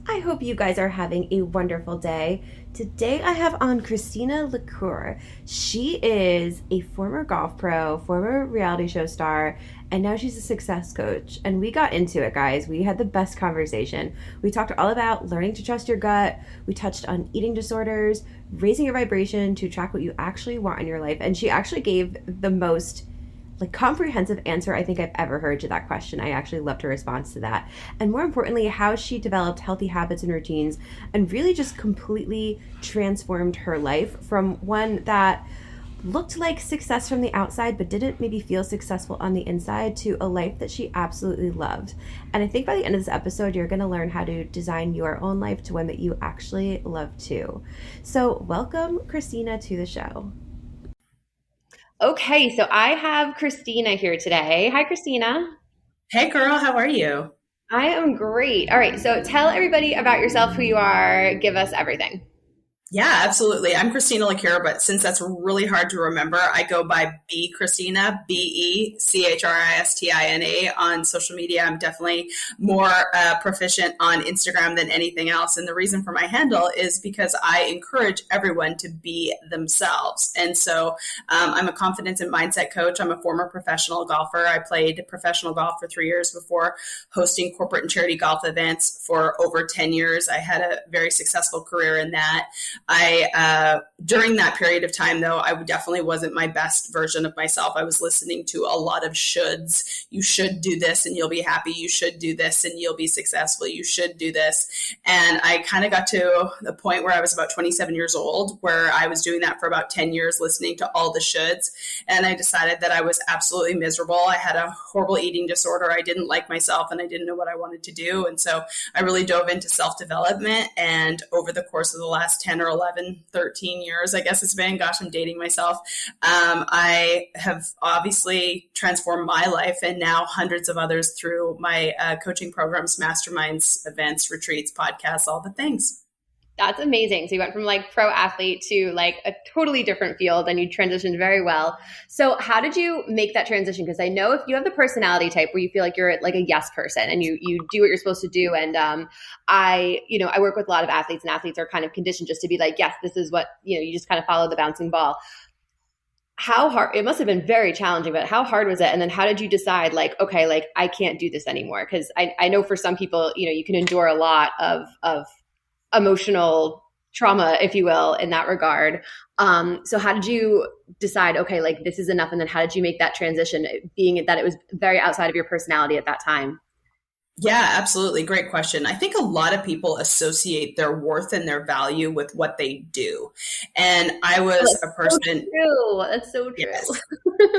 I hope you guys are having a wonderful day. Today I have on Christina Lecuyer. She is a former golf pro, former reality show star, and now she's a success coach. And we got into it, guys. We had the best conversation. We talked all about learning to trust your gut. We touched on eating disorders, raising your vibration to attract what you actually want in your life. And she actually gave the most comprehensive answer I think I've ever heard to that question. I actually loved her response to that. And more importantly, how she developed healthy habits and routines and really just completely transformed her life from one that looked like success from the outside but didn't maybe feel successful on the inside to a life that she absolutely loved. And I think by the end of this episode, you're going to learn how to design your own life to one that you actually love too. So welcome, Christina, to the show. Okay, so I have Christina here today. Hi, Christina. Hey girl, how are you? I am great. All right, so tell everybody about yourself, who you are, give us everything. Yeah, absolutely. I'm Christina Lecuyer, but since that's really hard to remember, I go by B Christina, Bechristina on social media. I'm definitely more proficient on Instagram than anything else. And the reason for my handle is because I encourage everyone to be themselves. And so I'm a confidence and mindset coach. I'm a former professional golfer. I played professional golf for 3 years before hosting corporate and charity golf events for over 10 years. I had a very successful career in that. During that period of time, though, I definitely wasn't my best version of myself. I was listening to a lot of shoulds. You should do this and you'll be happy. You should do this and you'll be successful. You should do this. And I kind of got to the point where I was about 27 years old, where I was doing that for about 10 years, listening to all the shoulds. And I decided that I was absolutely miserable. I had a horrible eating disorder. I didn't like myself and I didn't know what I wanted to do. And so I really dove into self-development. And over the course of the last 10 or 11, 13 years, I guess it's been, gosh, I'm dating myself. I have obviously transformed my life and now hundreds of others through my coaching programs, masterminds, events, retreats, podcasts, all the things. That's amazing. So you went from pro athlete to a totally different field and you transitioned very well. So how did you make that transition? Because I know if you have the personality type where you feel like you're a yes person and you do what you're supposed to do. And I work with a lot of athletes and athletes are kind of conditioned just to be yes, this is what, you just kind of follow the bouncing ball. How hard, it must have been very challenging, but how hard was it? And then how did you decide okay, I can't do this anymore? Because I know for some people, you can endure a lot of emotional trauma, if you will, in that regard. So how did you decide, okay, this is enough? And then how did you make that transition, being that it was very outside of your personality at that time? Yeah, absolutely. Great question. I think a lot of people associate their worth and their value with what they do. And I was That's a person. so true. That's so true. Yes,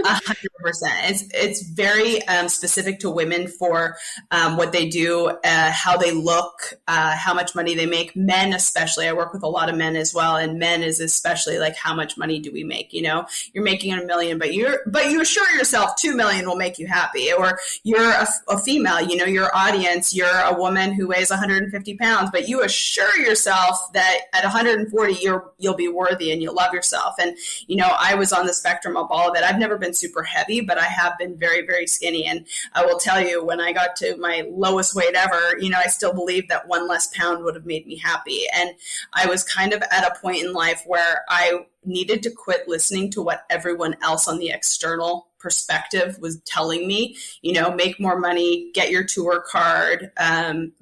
100%. It's very specific to women for what they do, how they look, how much money they make. Men, especially. I work with a lot of men as well, and men is especially how much money do we make? You're making $1 million, but you assure yourself 2 million will make you happy, or you're a female. Your audience, you're a woman who weighs 150 pounds, but you assure yourself that at 140 you'll be worthy and you'll love yourself. And I was on the spectrum of all of it. I've never been super heavy, but I have been very, very skinny. And I will tell you, when I got to my lowest weight ever, I still believe that one less pound would have made me happy. And I was kind of at a point in life where I needed to quit listening to what everyone else on the external perspective was telling me. Make more money, get your tour card,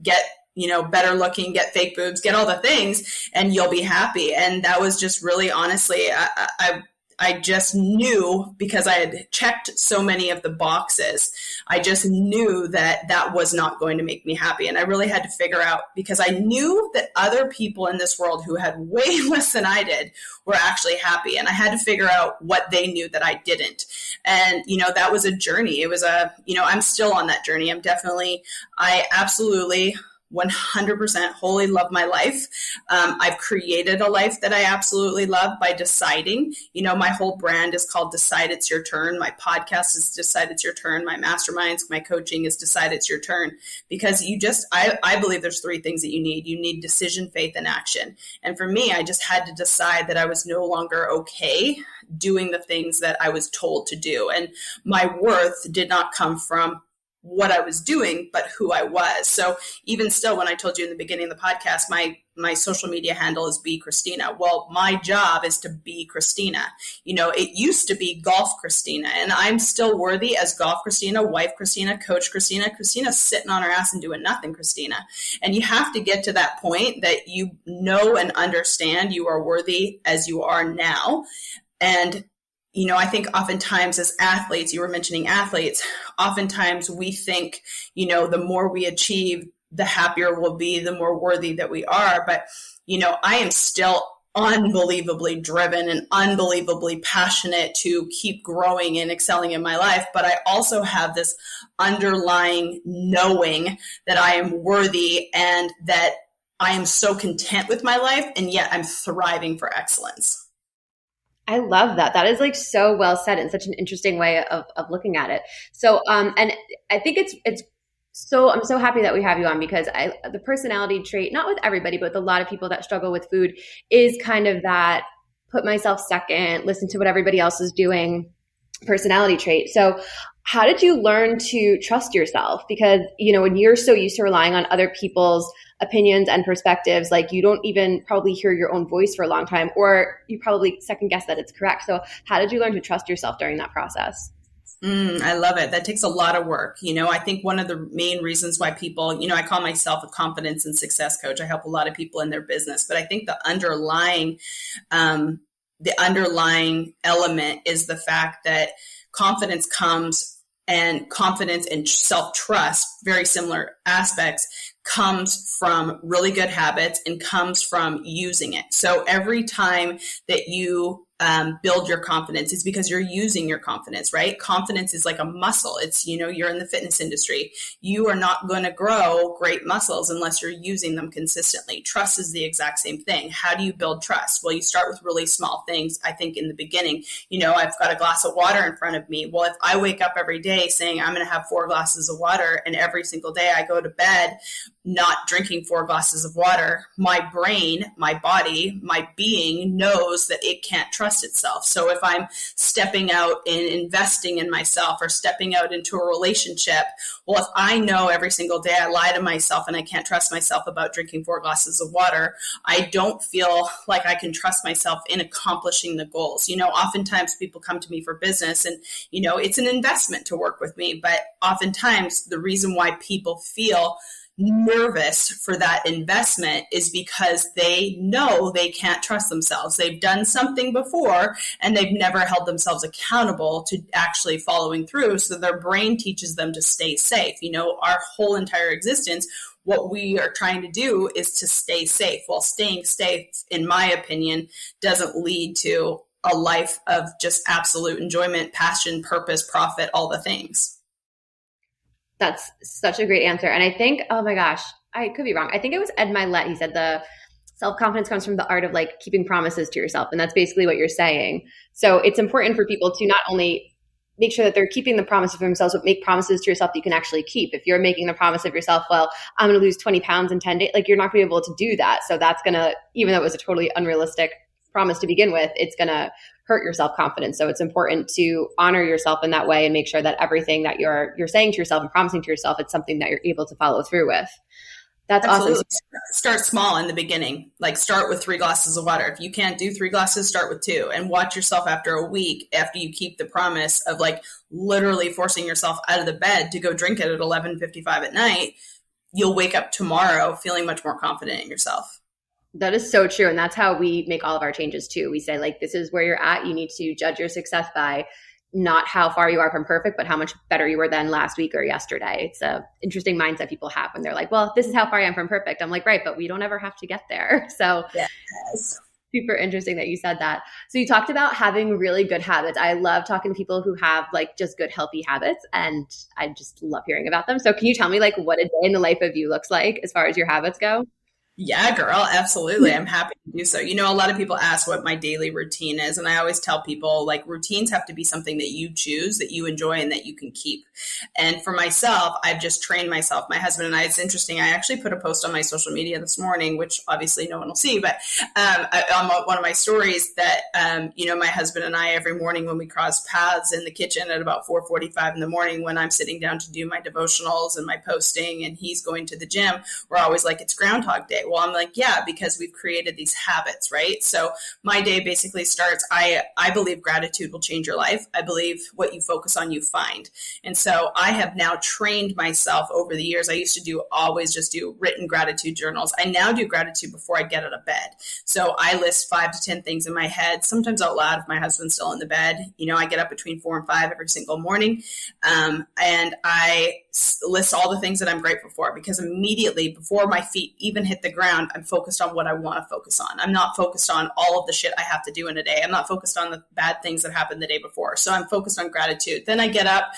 get better looking, get fake boobs, get all the things, and you'll be happy. And that was just really, honestly, I just knew, because I had checked so many of the boxes, I just knew that that was not going to make me happy. And I really had to figure out, because I knew that other people in this world who had way less than I did were actually happy. And I had to figure out what they knew that I didn't. And, that was a journey. It was I'm still on that journey. I absolutely 100% wholly love my life. I've created a life that I absolutely love by deciding. My whole brand is called Decide It's Your Turn. My podcast is Decide It's Your Turn. My masterminds, my coaching is Decide It's Your Turn. Because I believe there's 3 things that you need. You need decision, faith, and action. And for me, I just had to decide that I was no longer okay doing the things that I was told to do. And my worth did not come from what I was doing, but who I was. So even still, when I told you in the beginning of the podcast, my social media handle is Be Christina. Well, my job is to be Christina. It used to be Golf Christina, and I'm still worthy as Golf Christina, wife Christina, coach Christina. Christina's sitting on her ass and doing nothing, Christina. And you have to get to that point that you know and understand you are worthy as you are now. And I think oftentimes as athletes, you were mentioning athletes, oftentimes we think, the more we achieve, the happier we'll be, the more worthy that we are. But, I am still unbelievably driven and unbelievably passionate to keep growing and excelling in my life. But I also have this underlying knowing that I am worthy and that I am so content with my life, and yet I'm thriving for excellence. I love that. That is like so well said and such an interesting way of looking at it. So, and I think I'm so happy that we have you on because the personality trait, not with everybody, but with a lot of people that struggle with food is kind of that put myself second, listen to what everybody else is doing personality trait. So how did you learn to trust yourself? Because, when you're so used to relying on other people's opinions and perspectives, like you don't even probably hear your own voice for a long time, or you probably second guess that it's correct. So how did you learn to trust yourself during that process? I love it. That takes a lot of work. I think one of the main reasons why people, I call myself a confidence and success coach. I help a lot of people in their business, but I think the underlying element is the fact that confidence and self-trust, very similar aspects, comes from really good habits and comes from using it. So every time that you build your confidence, it's because you're using your confidence, right? Confidence is like a muscle. It's, you're in the fitness industry. You are not going to grow great muscles unless you're using them consistently. Trust is the exact same thing. How do you build trust? Well, you start with really small things. I think in the beginning, I've got a glass of water in front of me. Well, if I wake up every day saying I'm going to have 4 glasses of water, and every single day I go to bed not drinking 4 glasses of water, my brain, my body, my being knows that it can't trust itself. So if I'm stepping out and investing in myself or stepping out into a relationship, well, if I know every single day I lie to myself and I can't trust myself about drinking 4 glasses of water, I don't feel like I can trust myself in accomplishing the goals. Oftentimes people come to me for business and, it's an investment to work with me, but oftentimes the reason why people feel nervous for that investment is because they know they can't trust themselves. They've done something before and they've never held themselves accountable to actually following through. So their brain teaches them to stay safe. Our whole entire existence, what we are trying to do is to stay safe. Well, staying safe, in my opinion, doesn't lead to a life of just absolute enjoyment, passion, purpose, profit, all the things. That's such a great answer. And I think, oh my gosh, I could be wrong. I think it was Ed Milet. He said the self-confidence comes from the art of like keeping promises to yourself. And that's basically what you're saying. So it's important for people to not only make sure that they're keeping the promises for themselves, but make promises to yourself that you can actually keep. If you're making the promise of yourself, well, I'm going to lose 20 pounds in 10 days, like you're not going to be able to do that. So that's going to, even though it was a totally unrealistic promise to begin with, it's going to hurt your self-confidence. So it's important to honor yourself in that way and make sure that everything that you're saying to yourself and promising to yourself, it's something that you're able to follow through with. That's Absolutely. awesome. Start small in the beginning. Like start with 3 glasses of water. If you can't do 3 glasses, start with 2 and watch yourself after a week, after you keep the promise of like literally forcing yourself out of the bed to go drink it at 11:55 at night, you'll wake up tomorrow feeling much more confident in yourself. That is so true. And that's how we make all of our changes too. We say like, this is where you're at. You need to judge your success by not how far you are from perfect, but how much better you were than last week or yesterday. It's a interesting mindset people have when they're like, well, this is how far I am from perfect. I'm like, right, but we don't ever have to get there. So yes. Super interesting that you said that. So you talked about having really good habits. I love talking to people who have like just good, healthy habits, and I just love hearing about them. So can you tell me like what a day in the life of you looks like as far as your habits go? Yeah, girl, absolutely. I'm happy to do so. You know, a lot of people ask what my daily routine is, and I always tell people like routines have to be something that you choose, that you enjoy, and that you can keep. And for myself, I've just trained myself. My husband and I, it's interesting. I actually put a post on my social media this morning, which obviously no one will see, but on one of my stories that, you know, my husband and I, every morning when we cross paths in the kitchen at about 4:45 in the morning, when I'm sitting down to do my devotionals and my posting and he's going to the gym, we're always like, it's Groundhog Day. Well, I'm like, yeah, because we've created these habits, right? So my day basically starts, I believe gratitude will change your life. I believe what you focus on, you find. And so I have now trained myself over the years. I used to always just do written gratitude journals. I now do gratitude before I get out of bed. So I list 5 to 10 things in my head, sometimes out loud if my husband's still in the bed. You know, I get up between 4 and 5 every single morning. And I list all the things that I'm grateful for, because immediately before my feet even hit the ground, I'm focused on what I want to focus on. I'm not focused on all of the shit I have to do in a day. I'm not focused on the bad things that happened the day before. So I'm focused on gratitude. Then I get up,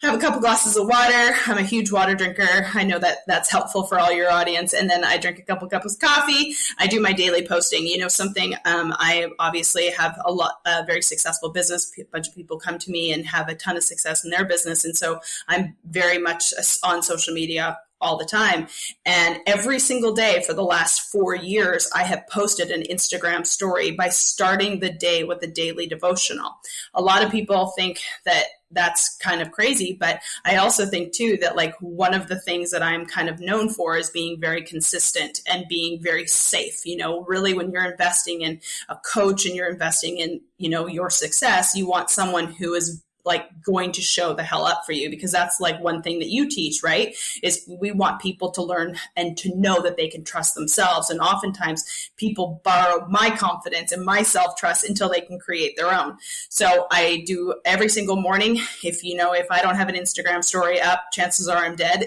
have a couple glasses of water. I'm a huge water drinker. I know that that's helpful for all your audience. And then I drink a couple cups of coffee. I do my daily posting. You know, something, I obviously have a very successful business. A bunch of people come to me and have a ton of success in their business. And so I'm very much on social media all the time. And every single day for the last 4 years, I have posted an Instagram story by starting the day with a daily devotional. A lot of people think that that's kind of crazy, but I also think too that like one of the things that I'm kind of known for is being very consistent and being very safe. You know, really when you're investing in a coach and you're investing in, you know, your success, you want someone who is like going to show the hell up for you, because that's like one thing that you teach, right? Is we want people to learn and to know that they can trust themselves. And oftentimes people borrow my confidence and my self-trust until they can create their own. So I do every single morning. If I don't have an Instagram story up, chances are I'm dead.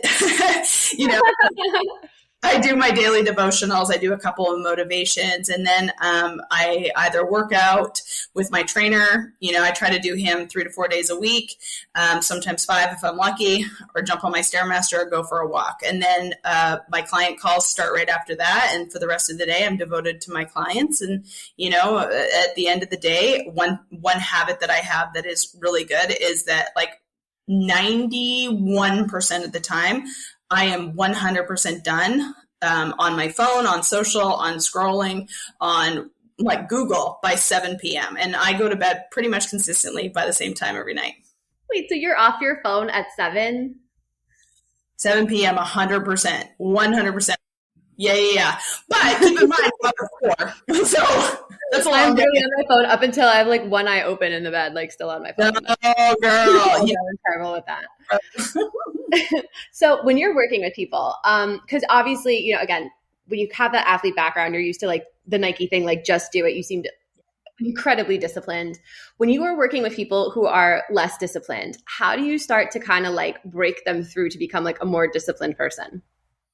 you know, I do my daily devotionals. I do a couple of motivations, and then I either work out with my trainer. You know, I try to do him 3 to 4 days a week, sometimes 5 if I'm lucky, or jump on my Stairmaster or go for a walk. And then my client calls start right after that. And for the rest of the day, I'm devoted to my clients. And, you know, at the end of the day, one habit that I have that is really good is that like 91% of the time, I am 100% done on my phone, on social, on scrolling, on like Google by 7 p.m. And I go to bed pretty much consistently by the same time every night. Wait, so you're off your phone at 7? 7 p.m., 100%, 100%. Yeah. But keep in mind, I'm up at 4. So that's a long I'm day. really on my phone up until I have like one eye open in the bed, like still on my phone. Oh, girl. Yeah, I'm terrible with that. So when you're working with people, because obviously, you know, again, when you have that athlete background, you're used to like the Nike thing, like just do it. You seemed incredibly disciplined. When you are working with people who are less disciplined, how do you start to kind of like break them through to become like a more disciplined person?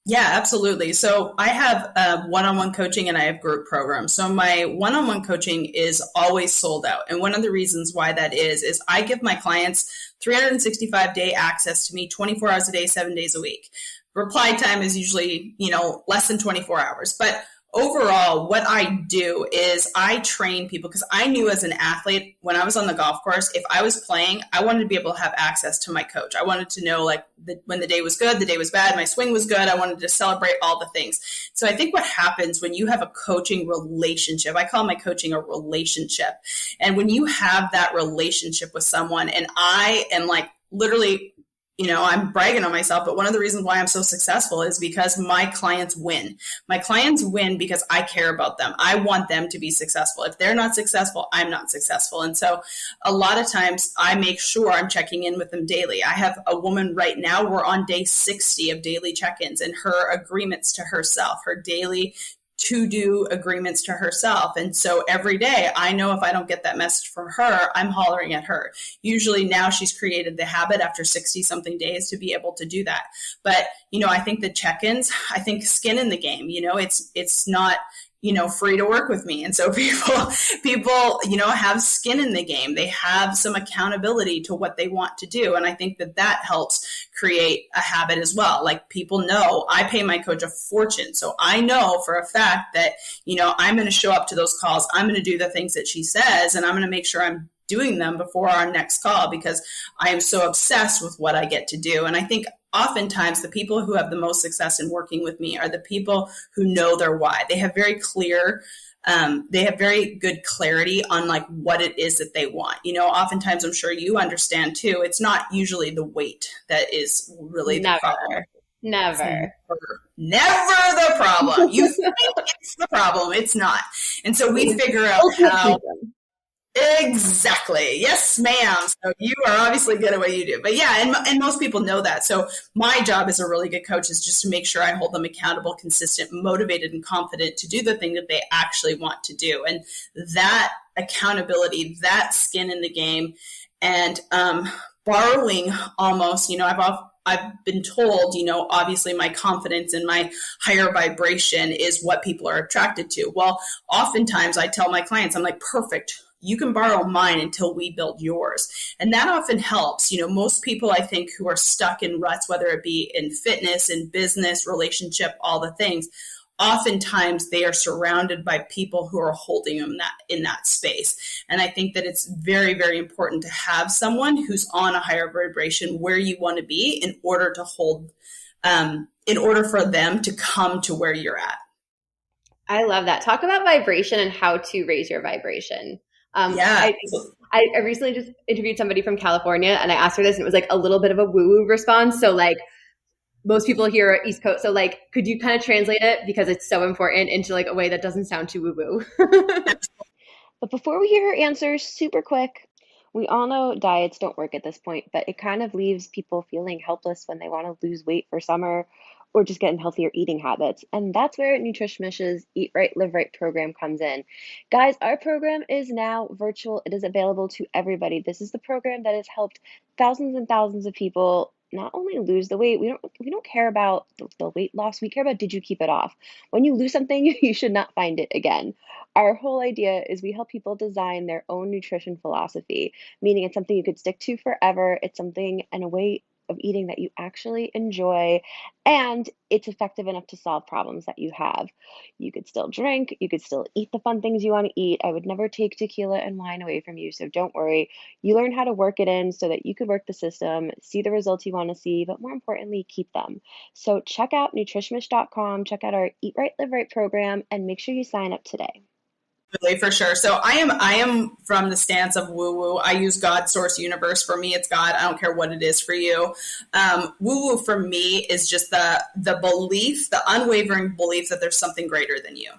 Yeah, absolutely. So I have one-on-one coaching and I have group programs. So my one-on-one coaching is always sold out. And one of the reasons why that is I give my clients 365-day access to me 24 hours a day, 7 days a week. Reply time is usually, you know, less than 24 hours. But overall, what I do is I train people, because I knew as an athlete when I was on the golf course, if I was playing, I wanted to be able to have access to my coach. I wanted to know like when the day was good, the day was bad, my swing was good. I wanted to celebrate all the things. So I think what happens when you have a coaching relationship, I call my coaching a relationship. And when you have that relationship with someone, and I am like literally, you know, I'm bragging on myself, but one of the reasons why I'm so successful is because my clients win. My clients win because I care about them. I want them to be successful. If they're not successful, I'm not successful. And so a lot of times I make sure I'm checking in with them daily. I have a woman right now, we're on day 60 of daily check-ins, and her agreements to herself, her daily to-do agreements to herself. And so every day, I know if I don't get that message from her, I'm hollering at her. Usually now she's created the habit after 60 something days to be able to do that. But, you know, I think the check-ins, I think skin in the game, you know, it's not free to work with me. And so people, have skin in the game. They have some accountability to what they want to do. And I think that helps create a habit as well. Like, people know I pay my coach a fortune. So I know for a fact that, I'm going to show up to those calls. I'm going to do the things that she says, and I'm going to make sure I'm doing them before our next call, because I am so obsessed with what I get to do. And I think oftentimes the people who have the most success in working with me are the people who know their why. They have very good clarity on like what it is that they want. Oftentimes, I'm sure you understand too, it's not usually the weight that is really the problem. Never the problem. You think it's the problem. It's not. And so we figure out how. Exactly. Yes, ma'am. So you are obviously good at what you do. But yeah, and most people know that. So my job as a really good coach is just to make sure I hold them accountable, consistent, motivated, and confident to do the thing that they actually want to do. And that accountability, that skin in the game, and borrowing almost, I've been told, obviously my confidence and my higher vibration is what people are attracted to. Well, oftentimes I tell my clients, I'm like, perfect. You can borrow mine until we build yours. And that often helps. Most people, I think, who are stuck in ruts, whether it be in fitness, in business, relationship, all the things, oftentimes they are surrounded by people who are holding them in that space. And I think that it's very, very important to have someone who's on a higher vibration where you want to be in order for them to come to where you're at. I love that. Talk about vibration and how to raise your vibration. Yeah. I recently just interviewed somebody from California, and I asked her this, and it was like a little bit of a woo-woo response. So like most people here are East Coast. So like, could you kind of translate it, because it's so important, into like a way that doesn't sound too woo-woo? But before we hear her answers, super quick, we all know diets don't work at this point, but it kind of leaves people feeling helpless when they want to lose weight for summer or just get in healthier eating habits. And that's where Nutritionmish's Eat Right, Live Right program comes in. Guys, our program is now virtual. It is available to everybody. This is the program that has helped thousands and thousands of people not only lose the weight. We don't care about the weight loss. We care about, did you keep it off? When you lose something, you should not find it again. Our whole idea is we help people design their own nutrition philosophy, meaning it's something you could stick to forever. It's something and a way of eating that you actually enjoy, and it's effective enough to solve problems that you have. You could still drink, you could still eat the fun things you want to eat. I would never take tequila and wine away from you, so don't worry. You learn how to work it in so that you could work the system, see the results you want to see, but more importantly, keep them. So check out nutritionmish.com, check out our Eat Right, Live Right program, and make sure you sign up today. Really, for sure. So I am from the stance of woo-woo. I use God, source, universe. For me, it's God. I don't care what it is for you. Woo-woo for me is just the belief, the unwavering belief that there's something greater than you.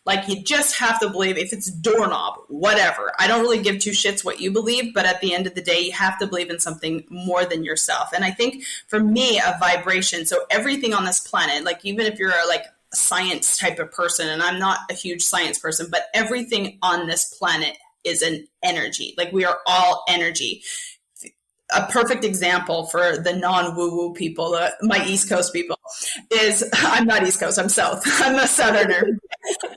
Like, you just have to believe, if it's doorknob, whatever. I don't really give two shits what you believe, but at the end of the day, you have to believe in something more than yourself. And I think for me, a vibration, so everything on this planet, like even if you're like science type of person, and I'm not a huge science person, but everything on this planet is an energy. Like, we are all energy. A perfect example for the non-woo-woo people, my East Coast people, is, I'm not East Coast, I'm South. I'm a Southerner.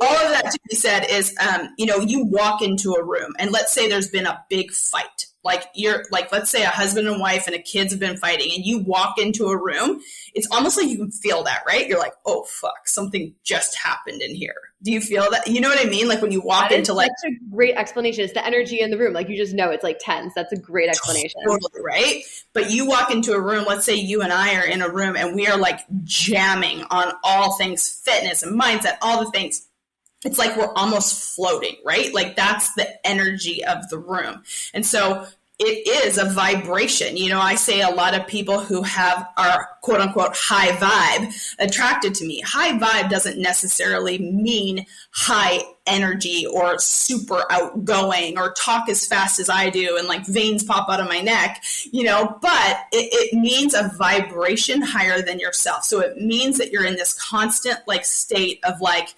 All of that to be said is, you walk into a room, and let's say there's been a big fight. Let's say a husband and wife and a kids have been fighting, and you walk into a room, it's almost like you can feel that, right? You're like, oh, fuck, something just happened in here. Do you feel that? You know what I mean? Like, when you walk into like... That's a great explanation. It's the energy in the room. Like, you just know it's like tense. That's a great explanation. Totally, right? But you walk into a room, let's say you and I are in a room, and we are like jamming on all things fitness and mindset, all the things. It's like we're almost floating, right? Like, that's the energy of the room. And so it is a vibration. I say a lot of people who are quote unquote high vibe attracted to me. High vibe doesn't necessarily mean high energy or super outgoing or talk as fast as I do and like veins pop out of my neck, but it means a vibration higher than yourself. So it means that you're in this constant like state of like,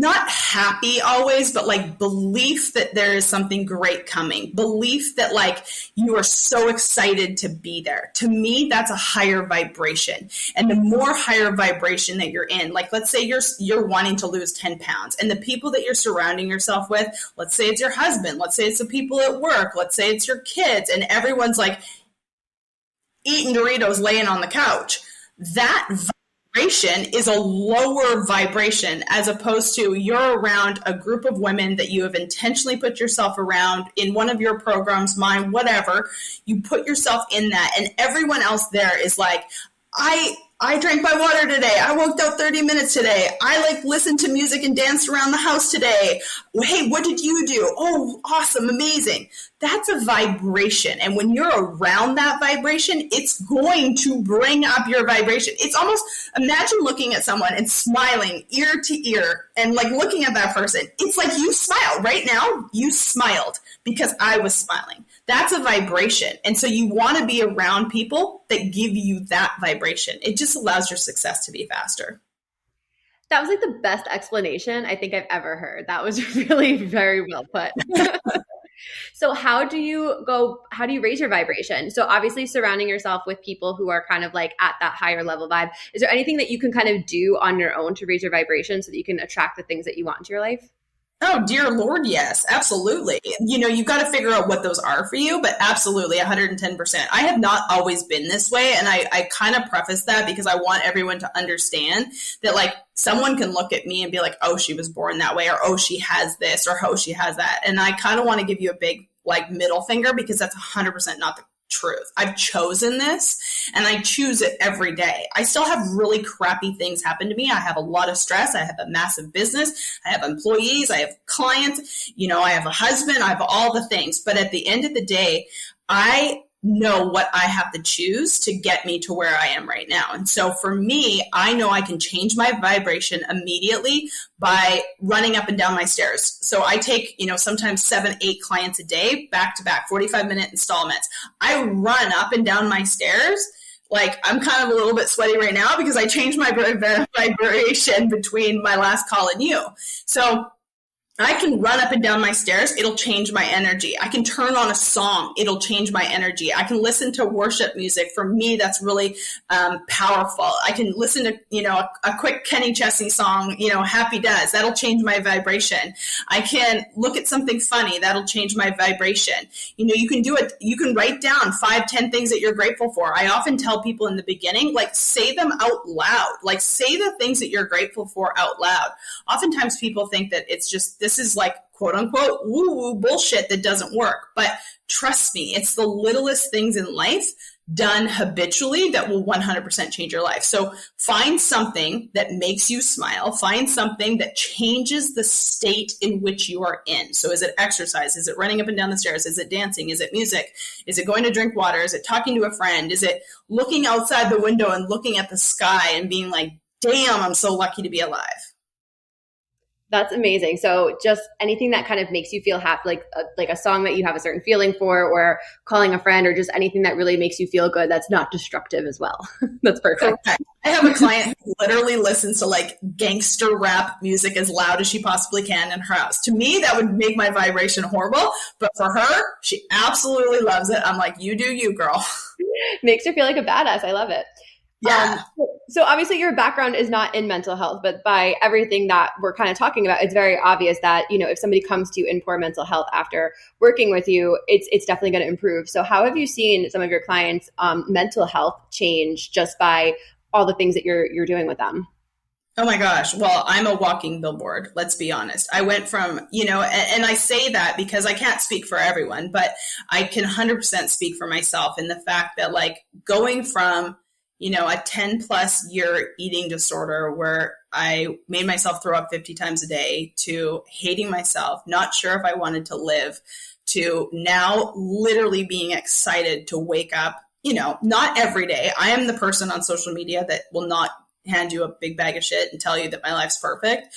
not happy always, but like belief that there is something great coming, belief that like you are so excited to be there. To me, that's a higher vibration. And the more higher vibration that you're in, like let's say you're wanting to lose 10 pounds, and the people that you're surrounding yourself with, let's say it's your husband, let's say it's the people at work, let's say it's your kids, and everyone's like eating Doritos laying on the couch. That vibration is a lower vibration as opposed to you're around a group of women that you have intentionally put yourself around in one of your programs, mine, whatever. You put yourself in that, and everyone else there is like, I drank my water today. I worked out 30 minutes today. I like listened to music and danced around the house today. Hey, what did you do? Oh, awesome. Amazing. That's a vibration. And when you're around that vibration, it's going to bring up your vibration. It's almost, imagine looking at someone and smiling ear to ear and like looking at that person. It's like you smiled right now. You smiled because I was smiling. That's a vibration. And so you want to be around people that give you that vibration. It just allows your success to be faster. That was like the best explanation I think I've ever heard. That was really very well put. So how do you raise your vibration? So obviously surrounding yourself with people who are kind of like at that higher level vibe. Is there anything that you can kind of do on your own to raise your vibration so that you can attract the things that you want into your life? Oh, dear Lord, yes, absolutely. You know, you've got to figure out what those are for you, but absolutely, 110%. I have not always been this way, and I kind of preface that because I want everyone to understand that, like, someone can look at me and be like, oh, she was born that way, or oh, she has this, or oh, she has that. And I kind of want to give you a big, like, middle finger because that's 100% not the truth. I've chosen this and I choose it every day. I still have really crappy things happen to me. I have a lot of stress. I have a massive business. I have employees. I have clients. You know, I have a husband. I have all the things. But at the end of the day, I know what I have to choose to get me to where I am right now. And so for me, I know I can change my vibration immediately by running up and down my stairs. So I take, you know, sometimes 7, 8 clients a day, back to back, 45-minute installments. I run up and down my stairs. Like, I'm kind of a little bit sweaty right now because I changed my vibration between my last call and you. So I can run up and down my stairs. It'll change my energy. I can turn on a song. It'll change my energy. I can listen to worship music. For me, that's really powerful. I can listen to, you know, a quick Kenny Chesney song, you know, Happy Does. That'll change my vibration. I can look at something funny. That'll change my vibration. You know, you can do it. You can write down 5, 10 things that you're grateful for. I often tell people in the beginning, like, say them out loud. Like, say the things that you're grateful for out loud. Oftentimes people think that it's just, this is like quote unquote woo-woo bullshit that doesn't work. But trust me, it's the littlest things in life done habitually that will 100% change your life. So find something that makes you smile. Find something that changes the state in which you are in. So is it exercise? Is it running up and down the stairs? Is it dancing? Is it music? Is it going to drink water? Is it talking to a friend? Is it looking outside the window and looking at the sky and being like, damn, I'm so lucky to be alive? That's amazing. So just anything that kind of makes you feel happy, like a song that you have a certain feeling for, or calling a friend, or just anything that really makes you feel good that's not destructive as well. That's perfect. Correct. I have a client who literally listens to like gangster rap music as loud as she possibly can in her house. To me, that would make my vibration horrible. But for her, she absolutely loves it. I'm like, you do you, girl. Makes her feel like a badass. I love it. Yeah. So obviously your background is not in mental health, but by everything that we're kind of talking about, it's very obvious that, you know, if somebody comes to you in poor mental health after working with you, it's definitely going to improve. So how have you seen some of your clients' mental health change just by all the things that you're doing with them? Oh my gosh. Well, I'm a walking billboard. Let's be honest. I went from, you know, and I say that because I can't speak for everyone, but I can 100% speak for myself in the fact that, like, going from, you know, a 10 plus year eating disorder where I made myself throw up 50 times a day, to hating myself, not sure if I wanted to live, to now literally being excited to wake up, you know, not every day. I am the person on social media that will not hand you a big bag of shit and tell you that my life's perfect.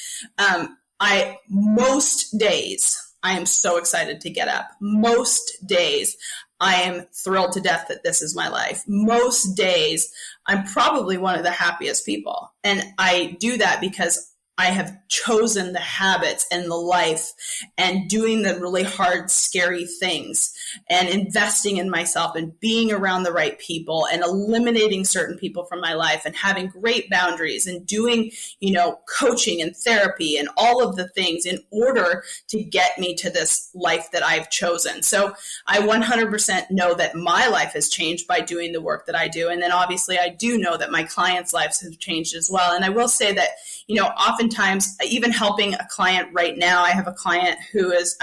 Most days I am so excited to get up. Most days I am thrilled to death that this is my life. Most days I'm probably one of the happiest people. And I do that because I have chosen the habits and the life and doing the really hard, scary things and investing in myself and being around the right people and eliminating certain people from my life and having great boundaries and doing, coaching and therapy and all of the things in order to get me to this life that I've chosen. So I 100% know that my life has changed by doing the work that I do. And then obviously I do know that my clients' lives have changed as well. And I will say that, oftentimes even helping a client right now, I have a client who is,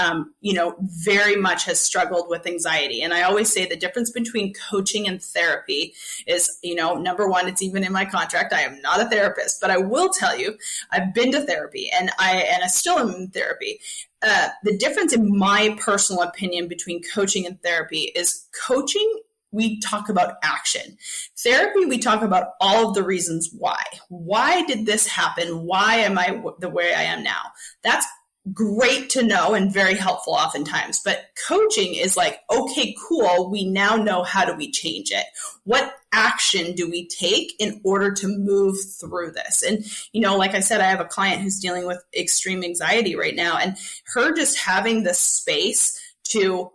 very much has struggled with anxiety. And I always say the difference between coaching and therapy is, number one, it's even in my contract. I am not a therapist, but I will tell you, I've been to therapy and I still am in therapy. The difference in my personal opinion between coaching and therapy is coaching, we talk about action. Therapy, we talk about all of the reasons why. Why did this happen? Why am I the way I am now? That's great to know and very helpful oftentimes. But coaching is like, okay, cool. We now know how do we change it? What action do we take in order to move through this? And, like I said, I have a client who's dealing with extreme anxiety right now, and her just having the space to,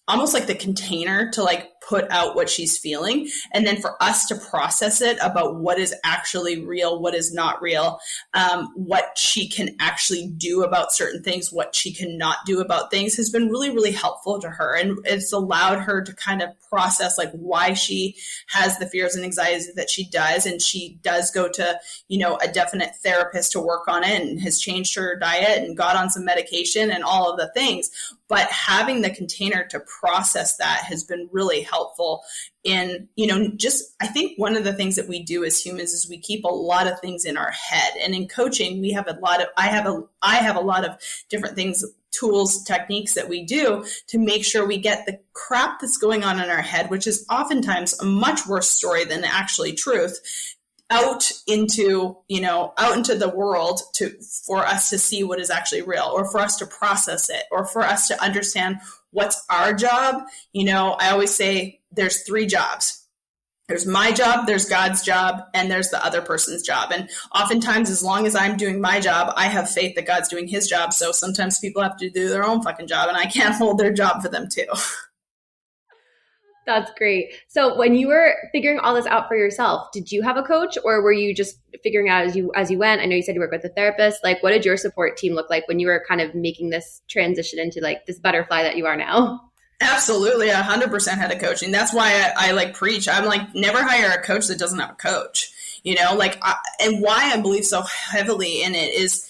almost like the container to like put out what she's feeling. And then for us to process it about what is actually real, what is not real, what she can actually do about certain things, what she cannot do about things has been really, really helpful to her. And it's allowed her to kind of process like why she has the fears and anxieties that she does. And she does go to, a definite therapist to work on it and has changed her diet and got on some medication and all of the things. But having the container to process that has been really helpful in, I think one of the things that we do as humans is we keep a lot of things in our head. And in coaching, we have I have a lot of different things, tools, techniques that we do to make sure we get the crap that's going on in our head, which is oftentimes a much worse story than actually truth, out into the world for us to see what is actually real, or for us to process it, or for us to understand what's our job. I always say there's 3 jobs. There's my job, there's God's job, and there's the other person's job. And oftentimes, as long as I'm doing my job, I have faith that God's doing his job. So sometimes people have to do their own fucking job, and I can't hold their job for them too. That's great. So when you were figuring all this out for yourself, did you have a coach, or were you just figuring out as you went? I know you said you work with a therapist. Like, what did your support team look like when you were kind of making this transition into like this butterfly that you are now? Absolutely. 100% had a coach. And that's why I like preach. I'm like, never hire a coach that doesn't have a coach, and why I believe so heavily in it is,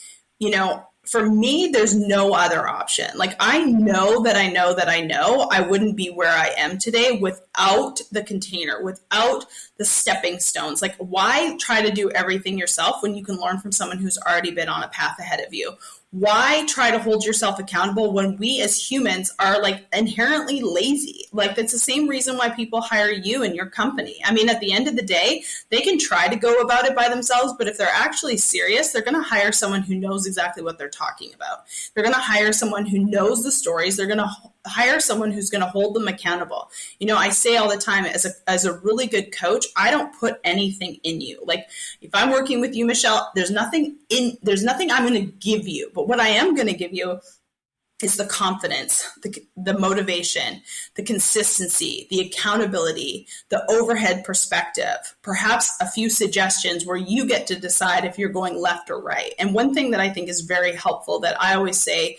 for me, there's no other option. Like, I know that I wouldn't be where I am today without the container, without the stepping stones. Like, why try to do everything yourself when you can learn from someone who's already been on a path ahead of you? Why try to hold yourself accountable when we as humans are like inherently lazy? Like, that's the same reason why people hire you and your company. I mean, at the end of the day, they can try to go about it by themselves, but if they're actually serious, they're going to hire someone who knows exactly what they're talking about. They're going to hire someone who knows the stories. They're going to hire someone who's going to hold them accountable. I say all the time, as a really good coach, I don't put anything in you. Like, if I'm working with you, Michelle, there's nothing I'm going to give you. But what I am going to give you is the confidence, the motivation, the consistency, the accountability, the overhead perspective, perhaps a few suggestions where you get to decide if you're going left or right. And one thing that I think is very helpful that I always say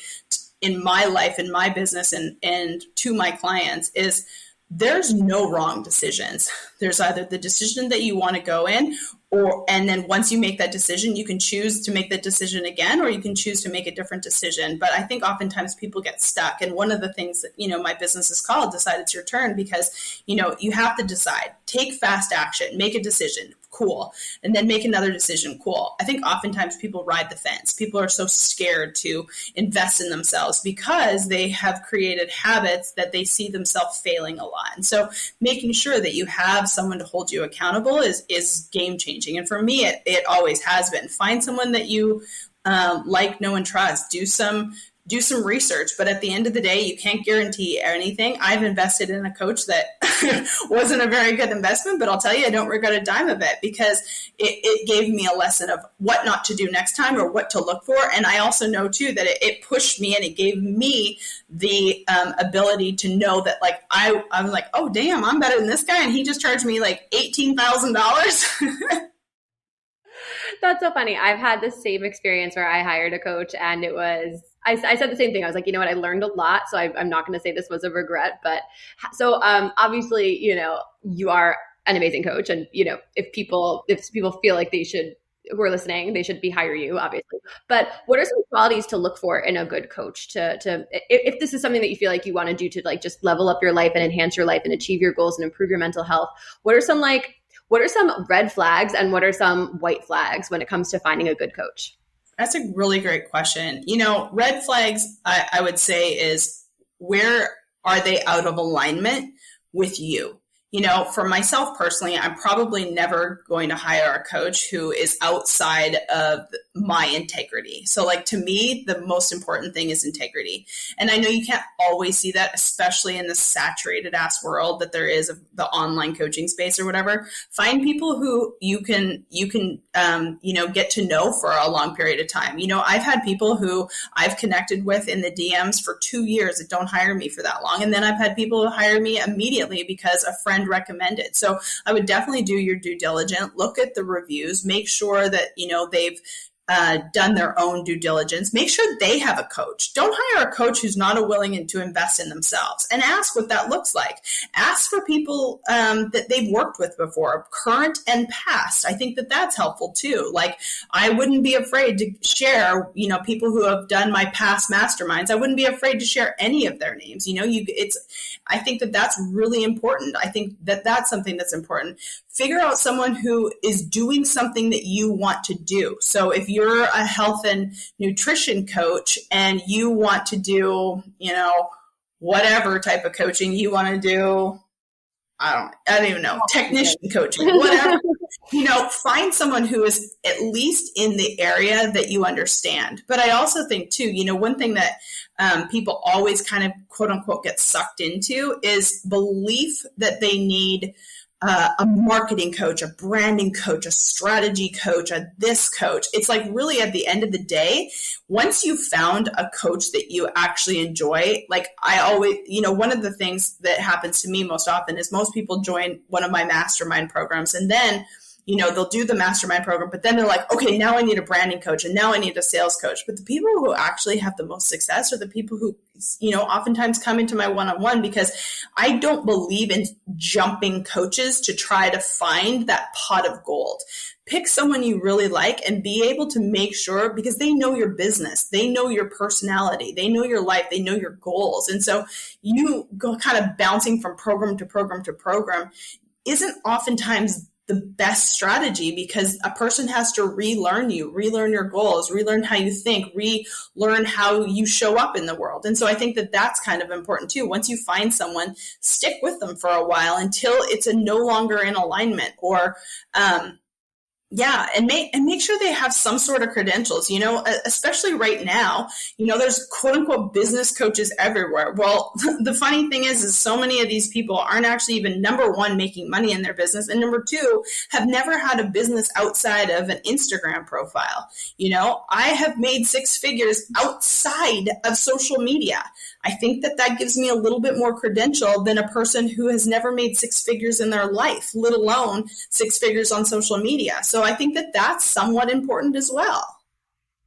in my life, in my business, and to my clients is there's no wrong decisions. There's either the decision that you want to go in, and then once you make that decision, you can choose to make that decision again, or you can choose to make a different decision. But I think oftentimes people get stuck. And one of the things that, my business is called Decide It's Your Turn, because, you have to decide, take fast action, make a decision. Cool. And then make another decision. Cool. I think oftentimes people ride the fence. People are so scared to invest in themselves because they have created habits that they see themselves failing a lot. And so making sure that you have someone to hold you accountable is game changing. And for me, it always has been. Find someone that you like, know, and trust. Do some do some research. But at the end of the day, you can't guarantee anything. I've invested in a coach that wasn't a very good investment, but I'll tell you, I don't regret a dime of it, because it gave me a lesson of what not to do next time or what to look for. And I also know too that it pushed me and it gave me the ability to know that like I'm like, oh damn, I'm better than this guy, and he just charged me like $18,000. That's so funny. I've had the same experience where I hired a coach, and it was, I said the same thing. I was like, you know what, I learned a lot. So I'm not going to say this was a regret, but so obviously, you know, you are an amazing coach, and, you know, if people feel like they should, who are listening, they should hire you, obviously. But what are some qualities to look for in a good coach to if this is something that you feel like you want to do to like just level up your life and enhance your life and achieve your goals and improve your mental health? What are some red flags and what are some white flags when it comes to finding a good coach? That's a really great question. You know, red flags, I would say, is where are they out of alignment with you? You know, for myself personally, I'm probably never going to hire a coach who is outside of my integrity. So like, to me, the most important thing is integrity. And I know you can't always see that, especially in the saturated ass world that there is of the online coaching space or whatever. Find people who you can, get to know for a long period of time. You know, I've had people who I've connected with in the DMs for 2 years that don't hire me for that long. And then I've had people who hire me immediately because a friend recommended. So I would definitely do your due diligence, look at the reviews, make sure that, you know, they've done their own due diligence. Make sure they have a coach. Don't hire a coach who's not willing to invest in themselves, and ask what that looks like. Ask for people that they've worked with before, current and past. I think that that's helpful too. Like, I wouldn't be afraid to share, you know, people who have done my past masterminds. I wouldn't be afraid to share any of their names. You know, I think that that's really important. I think that that's something that's important. Figure out someone who is doing something that you want to do. So if you're a health and nutrition coach and you want to do, you know, whatever type of coaching you want to do, I don't even know, technician coaching, whatever, you know, find someone who is at least in the area that you understand. But I also think too, you know, one thing that people always kind of quote unquote get sucked into is belief that they need a marketing coach, a branding coach, a strategy coach, this coach. It's like, really, at the end of the day, once you've found a coach that you actually enjoy, like I always, you know, one of the things that happens to me most often is most people join one of my mastermind programs, and then, you know, they'll do the mastermind program, but then they're like, okay, now I need a branding coach and now I need a sales coach. But the people who actually have the most success are the people who, you know, oftentimes come into my one-on-one, because I don't believe in jumping coaches to try to find that pot of gold. Pick someone you really like and be able to make sure, because they know your business, they know your personality, they know your life, they know your goals. And so you go kind of bouncing from program to program to program isn't oftentimes the best strategy, because a person has to relearn you, relearn your goals, relearn how you think, relearn how you show up in the world. And so I think that that's kind of important too. Once you find someone, stick with them for a while until it's no longer in alignment, or, and make sure they have some sort of credentials, you know, especially right now, you know, there's quote unquote business coaches everywhere. Well, the funny thing is so many of these people aren't actually even, number one, making money in their business, and number two, have never had a business outside of an Instagram profile. You know, I have made 6 figures outside of social media. I think that that gives me a little bit more credential than a person who has never made 6 figures in their life, let alone 6 figures on social media. So I think that that's somewhat important as well.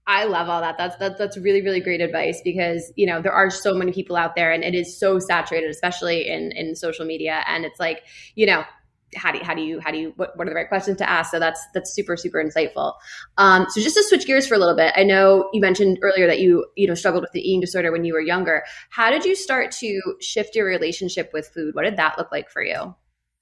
I love all that. That's really, really great advice, because, you know, there are so many people out there and it is so saturated, especially in social media. And it's like, you know, what are the right questions to ask? So that's super, super insightful. So just to switch gears for a little bit, I know you mentioned earlier that you struggled with the eating disorder when you were younger. How did you start to shift your relationship with food? What did that look like for you?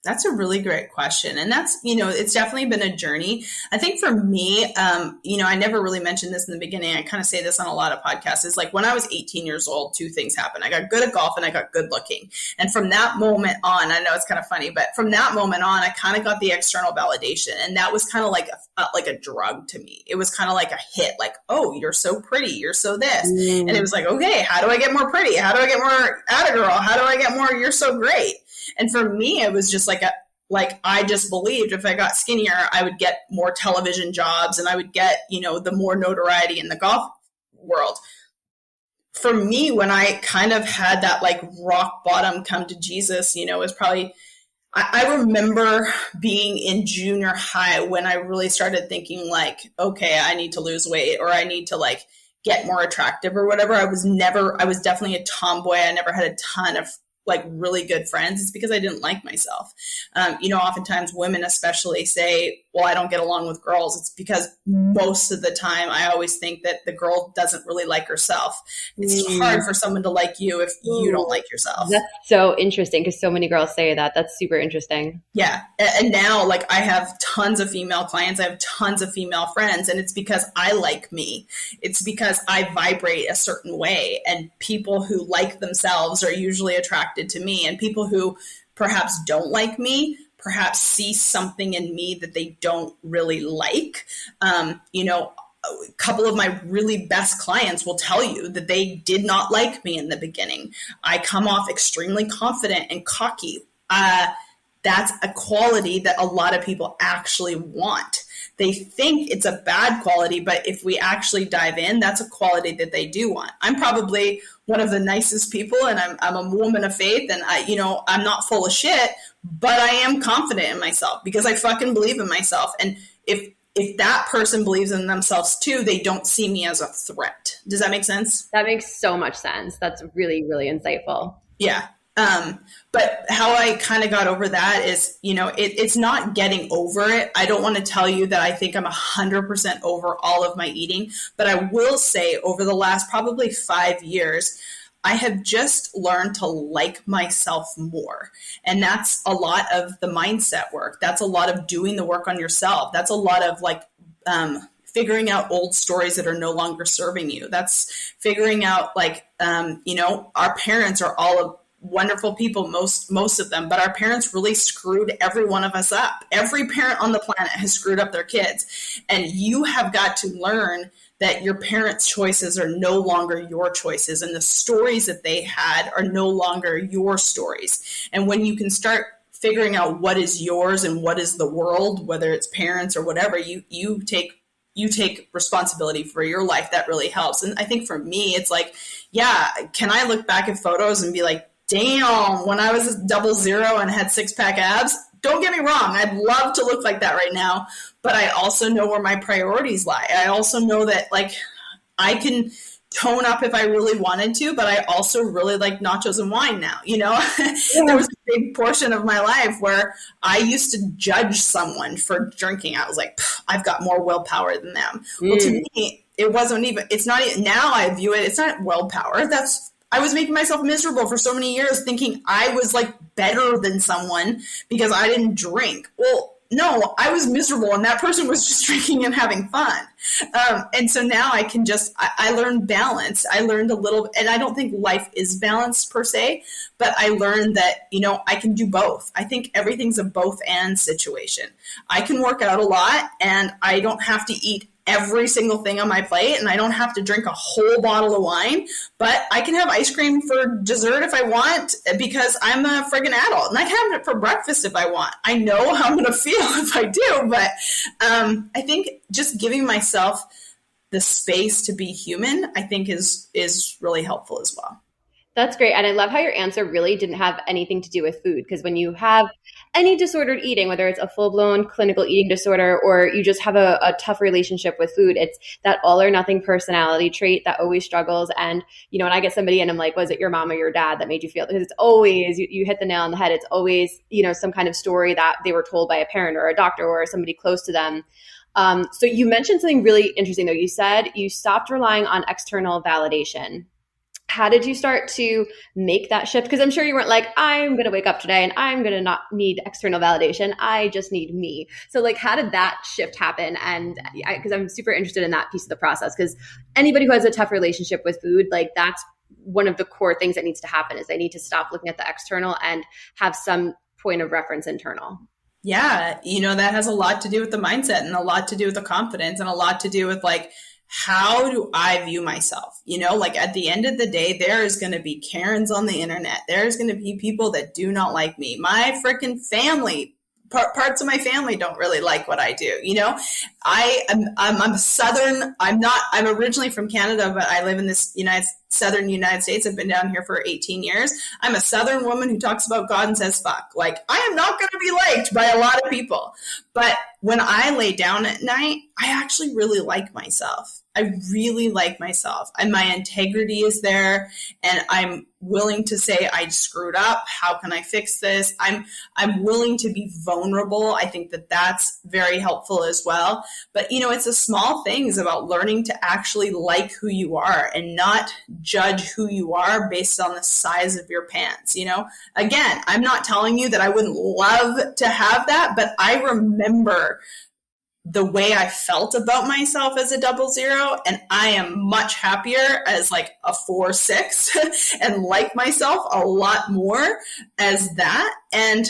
That's a really great question. And that's, it's definitely been a journey. I think for me, I never really mentioned this in the beginning. I kind of say this on a lot of podcasts is like when I was 18 years old, two things happened. I got good at golf and I got good looking. And from that moment on, I know it's kind of funny, but from that moment on, I kind of got the external validation. And that was kind of like a drug to me. It was kind of like a hit, like, oh, you're so pretty. You're so this. And it was like, okay, how do I get more pretty? How do I get more atta girl? How do I get more, you're so great? And for me, it was just like I just believed if I got skinnier, I would get more television jobs and I would get, the more notoriety in the golf world. For me, when I kind of had that like rock bottom come to Jesus, it was probably, I remember being in junior high when I really started thinking like, okay, I need to lose weight or I need to like get more attractive or whatever. I was definitely a tomboy. I never had a ton of like really good friends. It's because I didn't like myself. Oftentimes women especially say, well, I don't get along with girls. It's because most of the time I always think that the girl doesn't really like herself. It's hard for someone to like you if you don't like yourself. That's so interesting because so many girls say that. That's super interesting. Yeah. And now like I have tons of female clients. I have tons of female friends and it's because I like me. It's because I vibrate a certain way and people who like themselves are usually attracted to me and people who perhaps don't like me perhaps see something in me that they don't really like. A couple of my really best clients will tell you that they did not like me in the beginning. I come off extremely confident and cocky. That's a quality that a lot of people actually want. They think it's a bad quality, but if we actually dive in, that's a quality that they do want. I'm probably one of the nicest people and I'm a woman of faith and I'm not full of shit, but I am confident in myself because I fucking believe in myself. And if that person believes in themselves too, they don't see me as a threat. Does that make sense? That makes so much sense. That's really, really insightful. Yeah. But how I kind of got over that is, it's not getting over it. I don't want to tell you that I think I'm 100% over all of my eating, but I will say over the last probably 5 years, I have just learned to like myself more. And that's a lot of the mindset work. That's a lot of doing the work on yourself. That's a lot of like, figuring out old stories that are no longer serving you. That's figuring out like, our parents are all wonderful people, most of them, but our parents really screwed every one of us up. Every parent on the planet has screwed up their kids. And you have got to learn that your parents' choices are no longer your choices and the stories that they had are no longer your stories. And when you can start figuring out what is yours and what is the world, whether it's parents or whatever, you take responsibility for your life. That really helps. And I think for me, it's like, yeah, can I look back at photos and be like, damn, when I was 00 and had 6-pack abs, don't get me wrong, I'd love to look like that right now, but I also know where my priorities lie. I also know that like I can tone up if I really wanted to, but I also really like nachos and wine now, There was a big portion of my life where I used to judge someone for drinking. I was like, I've got more willpower than them. Well, to me, now I view it, it's not willpower. I was making myself miserable for so many years thinking I was like better than someone because I didn't drink. Well, no, I was miserable and that person was just drinking and having fun. And so now I learned balance. I learned a little, and I don't think life is balanced per se, but I learned that, I can do both. I think everything's a both and situation. I can work out a lot and I don't have to eat every single thing on my plate and I don't have to drink a whole bottle of wine, but I can have ice cream for dessert if I want because I'm a friggin' adult and I can have it for breakfast if I want. I know how I'm going to feel if I do, but I think just giving myself the space to be human, I think is really helpful as well. That's great. And I love how your answer really didn't have anything to do with food. Because when you have any disordered eating, whether it's a full-blown clinical eating disorder or you just have a tough relationship with food, it's that all or nothing personality trait that always struggles. And, when I get somebody and I'm like, was it your mom or your dad that made you feel? Because it's always, you hit the nail on the head. It's always, some kind of story that they were told by a parent or a doctor or somebody close to them. So you mentioned something really interesting though. You said you stopped relying on external validation. How did you start to make that shift? Because I'm sure you weren't like, I'm going to wake up today and I'm going to not need external validation. I just need me. So like, how did that shift happen? And because I'm super interested in that piece of the process, because anybody who has a tough relationship with food, like that's one of the core things that needs to happen is they need to stop looking at the external and have some point of reference internal. Yeah. That has a lot to do with the mindset and a lot to do with the confidence and a lot to do with like, how do I view myself? Like at the end of the day, there is going to be Karens on the internet. There's going to be people that do not like me. My freaking family, parts of my family don't really like what I do. I'm a Southern, I'm originally from Canada, but I live in this Southern United States. I've been down here for 18 years. I'm a Southern woman who talks about God and says, fuck. Like I am not going to be liked by a lot of people. But when I lay down at night, I actually really like myself. I really like myself and my integrity is there and I'm willing to say I screwed up. How can I fix this? I'm willing to be vulnerable. I think that that's very helpful as well. But, it's the small things about learning to actually like who you are and not judge who you are based on the size of your pants. Again, I'm not telling you that I wouldn't love to have that, but I remember the way I felt about myself as a 00, and I am much happier as like a 4-6 and like myself a lot more as that. And,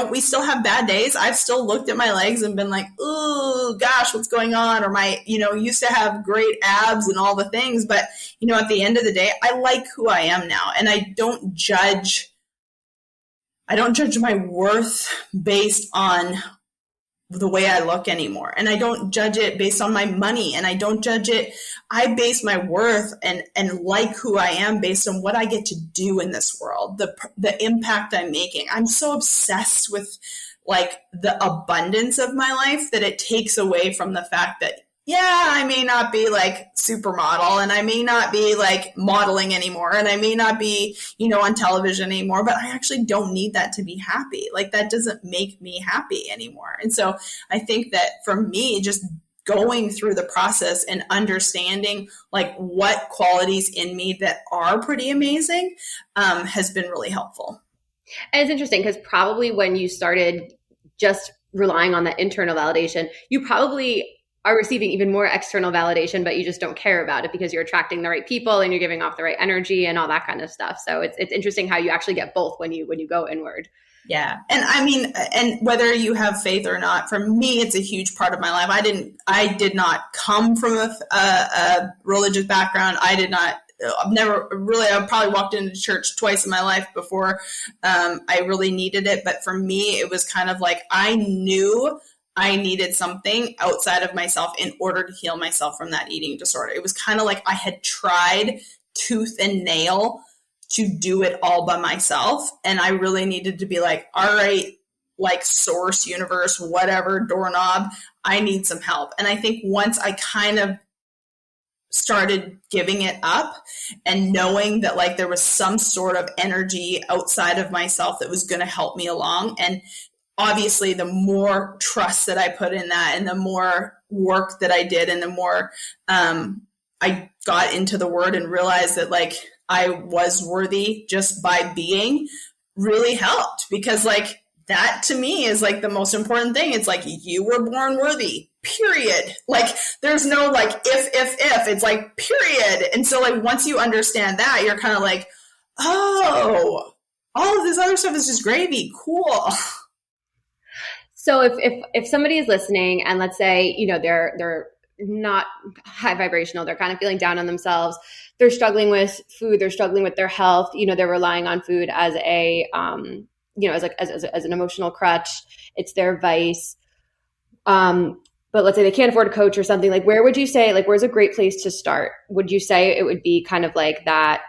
we still have bad days. I've still looked at my legs and been like, oh gosh, what's going on? Or my, used to have great abs and all the things. But, at the end of the day, I like who I am now. And I don't judge my worth based on the way I look anymore. And I don't judge it based on my money and I don't judge it. I base my worth and like who I am based on what I get to do in this world, the impact I'm making. I'm so obsessed with like the abundance of my life that it takes away from the fact that, yeah, I may not be like supermodel and I may not be like modeling anymore and I may not be, on television anymore, but I actually don't need that to be happy. Like that doesn't make me happy anymore. And so I think that for me, just going through the process and understanding like what qualities in me that are pretty amazing has been really helpful. And it's interesting because probably when you started just relying on that internal validation, you probably are receiving even more external validation, but you just don't care about it because you're attracting the right people and you're giving off the right energy and all that kind of stuff. So it's interesting how you actually get both when you go inward. Yeah. And I mean, and whether you have faith or not, for me, it's a huge part of my life. I did not come from a religious background. I probably walked into church twice in my life before I really needed it. But for me, it was kind of like, I knew I needed something outside of myself in order to heal myself from that eating disorder. It was kind of like I had tried tooth and nail to do it all by myself. And I really needed to be like, all right, like source, universe, whatever, doorknob, I need some help. And I think once I kind of started giving it up and knowing that like there was some sort of energy outside of myself that was going to help me along. And obviously the more trust that I put in that and the more work that I did and the more I got into the word and realized that like I was worthy just by being really helped, because like that to me is like the most important thing. It's like you were born worthy, period. Like there's no like if, it's like period. And so like once you understand that, you're kind of like, oh, all of this other stuff is just gravy. Cool. So if somebody is listening and let's say, they're not high vibrational, they're kind of feeling down on themselves, they're struggling with food, they're struggling with their health, they're relying on food as a, as an emotional crutch, it's their vice. But let's say they can't afford a coach or something, like where would you say, like where's a great place to start? Would you say it would be kind of like that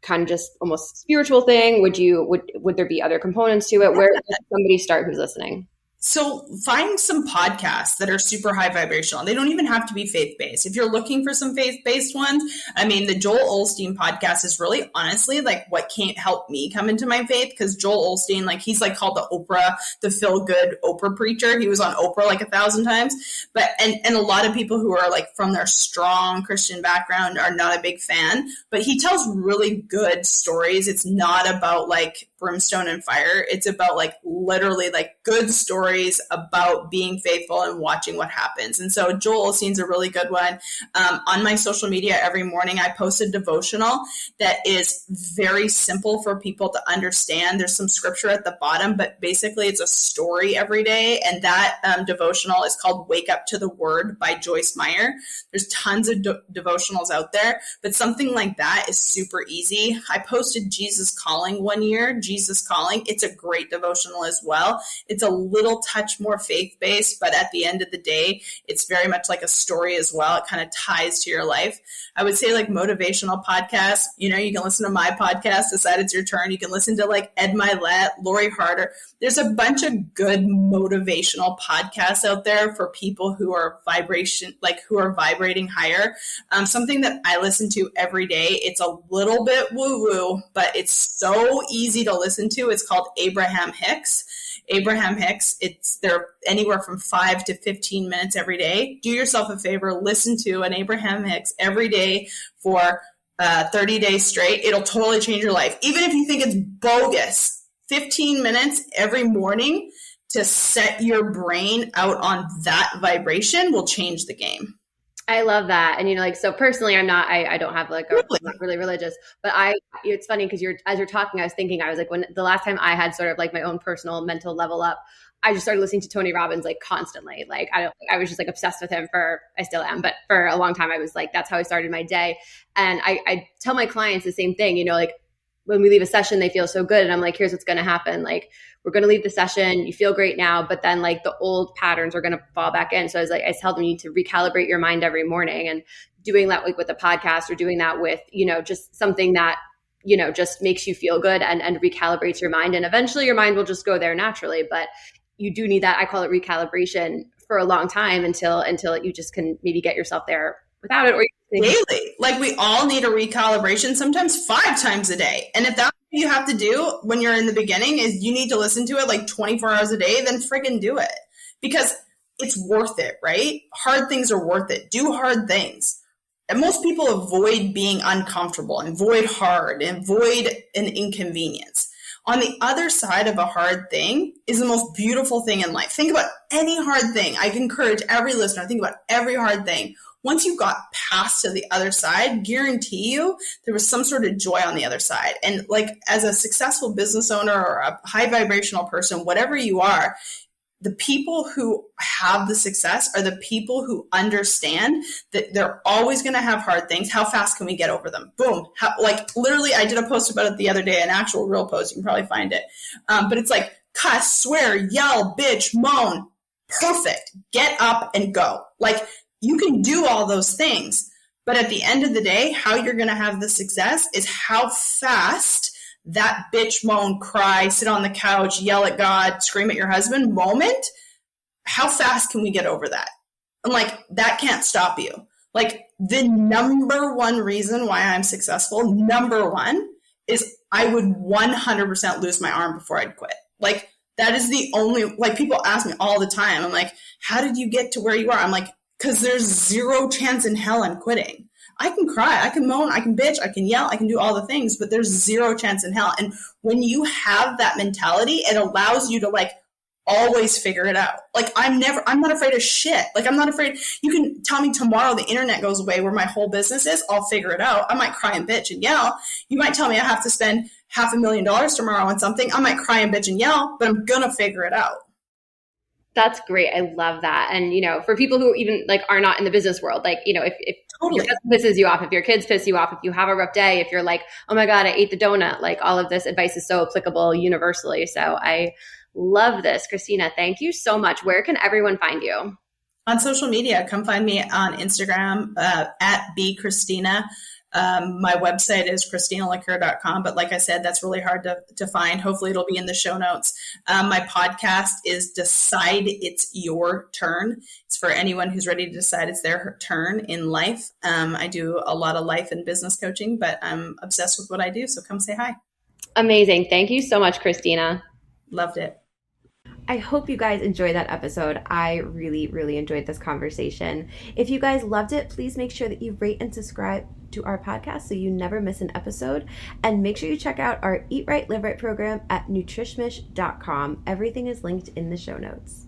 kind of just almost spiritual thing? Would there be other components to it? Where does somebody start who's listening? So find some podcasts that are super high vibrational. They don't even have to be faith-based. If you're looking for some faith-based ones, I mean, the Joel Osteen podcast is really honestly like what can't help me come into my faith, because Joel Osteen, like he's like called the feel-good Oprah preacher. He was on Oprah like 1,000 times. But and a lot of people who are like from their strong Christian background are not a big fan. But he tells really good stories. It's not about like brimstone and fire. It's about like literally like good stories about being faithful and watching what happens. And so Joel Osteen's a really good one. On my social media every morning, I post a devotional that is very simple for people to understand. There's some scripture at the bottom, but basically it's a story every day. And that devotional is called Wake Up to the Word by Joyce Meyer. There's tons of devotionals out there, but something like that is super easy. I posted Jesus Calling one year, Jesus Calling. It's a great devotional as well. It's a little touch more faith-based, but at the end of the day, it's very much like a story as well. It kind of ties to your life. I would say like motivational podcasts, you know, you can listen to my podcast, Decide It's Your Turn. You can listen to like Ed Milet, Lori Harder. There's a bunch of good motivational podcasts out there for people who are vibrating higher. Something that I listen to every day, it's a little bit woo-woo, but it's so easy to listen to. It's called Abraham Hicks. Abraham Hicks, they're anywhere from 5 to 15 minutes every day. Do yourself a favor, listen to an Abraham Hicks every day for 30 days straight. It'll totally change your life. Even if you think it's bogus, 15 minutes every morning to set your brain out on that vibration will change the game. I love that. And, you know, like, so personally, I don't have like, I'm not really religious, but it's funny because as you're talking, I was thinking, I was like, when the last time I had sort of like my own personal mental level up, I just started listening to Tony Robbins like constantly. Like, I was just like obsessed with him I still am, but for a long time, I was like, that's how I started my day. And I tell my clients the same thing, you know, like when we leave a session, they feel so good. And I'm like, here's what's going to happen. Like, we're going to leave the session. You feel great now, but then like the old patterns are going to fall back in. So I tell them you need to recalibrate your mind every morning, and doing that like with a podcast, or doing that with, you know, just something that, you know, just makes you feel good and recalibrates your mind. And eventually your mind will just go there naturally, but you do need that. I call it recalibration for a long time until you just can maybe get yourself there without it. Or daily. Like we all need a recalibration, sometimes 5 times a day. And if that's what you have to do when you're in the beginning is you need to listen to it like 24 hours a day, then friggin' do it, because it's worth it, right? Hard things are worth it. Do hard things. And most people avoid being uncomfortable, and avoid hard, and avoid an inconvenience. On the other side of a hard thing is the most beautiful thing in life. Think about any hard thing. I encourage every listener, think about every hard thing. Once you got past to the other side, guarantee you there was some sort of joy on the other side. And like as a successful business owner or a high vibrational person, whatever you are, the people who have the success are the people who understand that they're always going to have hard things. How fast can we get over them? Boom. Like literally, I did a post about it the other day, an actual real post. You can probably find it. But it's like cuss, swear, yell, bitch, moan. Perfect. Get up and go. Like you can do all those things. But at the end of the day, how you're going to have the success is how fast that bitch, moan, cry, sit on the couch, yell at God, scream at your husband moment, how fast can we get over that? And like, that can't stop you. Like the number one reason why I'm successful, number one, is I would 100% lose my arm before I'd quit. Like that is the only, like people ask me all the time, I'm like, how did you get to where you are? I'm like, because there's zero chance in hell I'm quitting. I can cry, I can moan, I can bitch, I can yell, I can do all the things, but there's zero chance in hell. And when you have that mentality, it allows you to like always figure it out. Like I'm not afraid of shit. Like I'm not afraid. You can tell me tomorrow the internet goes away where my whole business is, I'll figure it out. I might cry and bitch and yell. You might tell me I have to spend $500,000 tomorrow on something. I might cry and bitch and yell, but I'm gonna figure it out. That's great. I love that. And, you know, for people who even like are not in the business world, like, you know, if Totally. your husband pisses you off, if your kids piss you off, if you have a rough day, if you're like, oh my God, I ate the donut, like all of this advice is so applicable universally. So I love this. Christina, thank you so much. Where can everyone find you? On social media, come find me on Instagram at @bchristina. My website is ChristinaLecuyer.com, but like I said, that's really hard to find. Hopefully it'll be in the show notes. My podcast is Decide It's Your Turn. It's for anyone who's ready to decide it's their turn in life. I do a lot of life and business coaching, but I'm obsessed with what I do. So come say hi. Amazing. Thank you so much, Christina. Loved it. I hope you guys enjoyed that episode. I really, really enjoyed this conversation. If you guys loved it, please make sure that you rate and subscribe to our podcast so you never miss an episode. And make sure you check out our Eat Right, Live Right program at nutrishmish.com. Everything is linked in the show notes.